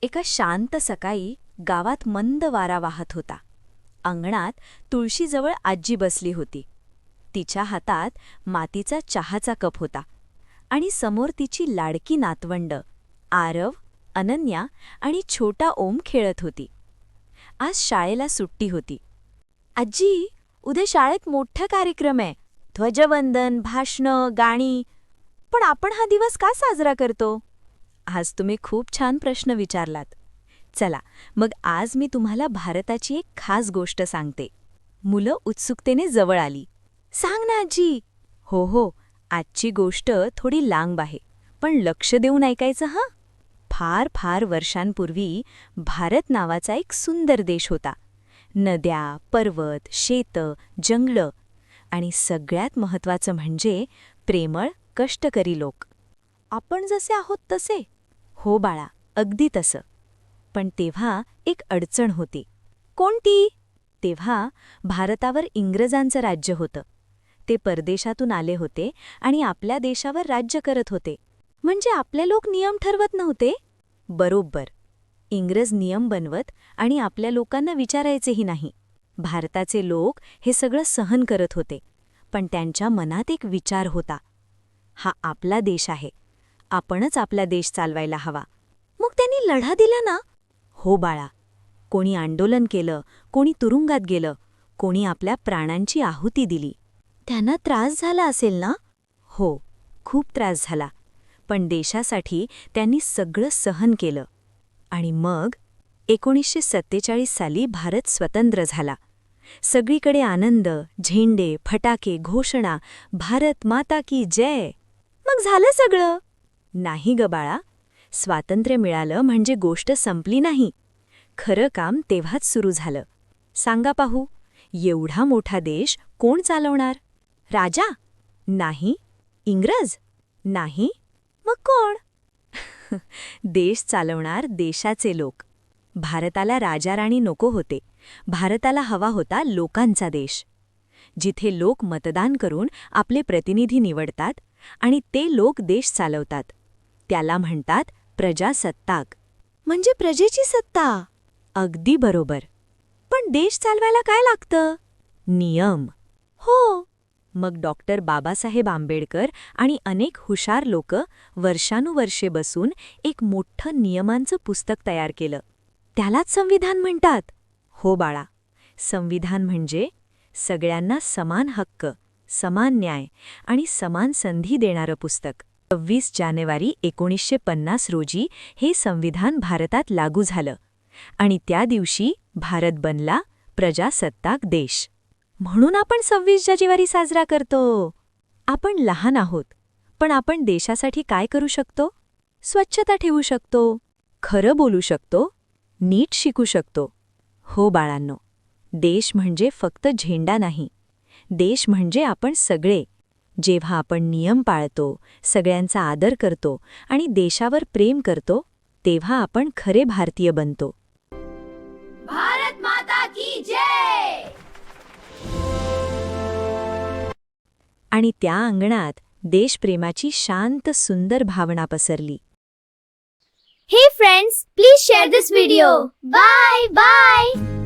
एका शांत सकाळी गावात मंद वारा वाहत होता. अंगणात तुळशीजवळ आजी बसली होती. तिच्या हातात मातीचा चहाचा कप होता आणि समोर तिची लाडकी नातवंड आरव, अनन्या आणि छोटा ओम खेळत होती. आज शाळेला सुट्टी होती. आजी, उद्या शाळेत मोठा कार्यक्रम आहे. ध्वजवंदन, भाषणं, गाणी. पण आपण हा दिवस का साजरा करतो? आज तुम्ही खूप छान प्रश्न विचारलात. चला, मग आज मी तुम्हाला भारताची एक खास गोष्ट सांगते. मुलं उत्सुकतेने जवळ आली. सांग ना आजी. हो, आजची गोष्ट थोडी लांब आहे, पण लक्ष देऊन ऐकायचं हां. फार फार वर्षांपूर्वी भारत नावाचा एक सुंदर देश होता. नद्या, पर्वत, शेतं, जंगलं आणि सगळ्यात महत्त्वाचं म्हणजे प्रेमळ, कष्टकरी लोक. आपण जसे आहोत तसे. हो बाळा, अगदी तसं. पण तेव्हा एक अडचण होती. कोणती? तेव्हा भारतावर इंग्रजांचं राज्य होतं. ते परदेशातून आले होते आणि आपल्या देशावर राज्य करत होते. म्हणजे आपले लोक नियम ठरवत नव्हते? बरोबर. इंग्रज नियम बनवत आणि आपल्या लोकांना विचारायचेही नाही. भारताचे लोक हे सगळं सहन करत होते. पण त्यांच्या मनात एक विचार होता. हा आपला देश आहे. आपणच आपला देश चालवायला हवा. मग त्यांनी लढा दिला ना? हो बाळा. कोणी आंदोलन केलं, कोणी तुरुंगात गेलं, कोणी आपल्या प्राणांची आहुती दिली. त्यांना त्रास झाला असेल ना? हो, खूप त्रास झाला. पण देशासाठी त्यांनी सगळं सहन केलं. आणि मग 1947 साली भारत स्वतंत्र झाला. सगळीकडे आनंद, झेंडे, फटाके, घोषणा, भारत माता की जय. मग झालं सगळं? नाही ग बाळा. स्वातंत्र्य मिळालं म्हणजे गोष्ट संपली नाही. खरं काम तेव्हाच सुरू झालं. सांगा पाहू, एवढा मोठा देश कोण चालवणार? राजा? नाही. इंग्रज? नाही. मग कोण? देश चालवणार देशाचे लोक. भारताला राजाराणी नको होते. भारताला हवा होता लोकांचा देश. जिथे लोक मतदान करून आपले प्रतिनिधी निवडतात आणि ते लोक देश चालवतात. त्याला म्हणतात प्रजासत्ताक. म्हणजे प्रजेची सत्ता. अगदी बरोबर. पण देश चालवायला काय लागतं? नियम. हो. मग डॉक्टर बाबासाहेब आंबेडकर आणि अनेक हुशार लोक वर्षानुवर्षे बसून एक मोठं नियमांचं पुस्तक तयार केलं. त्यालाच संविधान म्हणतात. हो बाळा. संविधान म्हणजे सगळ्यांना समान हक्क, समान न्याय आणि समान संधी देणारं पुस्तक. 26 जानेवारी 1950 रोजी हे संविधान भारतात लागू झालं आणि त्या दिवशी भारत बनला प्रजासत्ताक देश. म्हणून आपण 26 जानेवारी साजरा करतो. आपण लहान आहोत, पण आपण देशासाठी काय करू शकतो? स्वच्छता ठेवू शकतो, खरं बोलू शकतो, नीट शिकू शकतो. हो बाळांनो, देश म्हणजे फक्त झेंडा नाही. देश म्हणजे आपण सगळे. जेव्हा आपण नियम पाळतो, सगळ्यांचा आदर करतो आणि देशावर प्रेम करतो, तेव्हा आपण खरे भारतीय बनतो. भारत माता की जय. आणि त्या अंगणात देशप्रेमाची शांत सुंदर भावना पसरली. Hey friends, please share this video. Bye bye.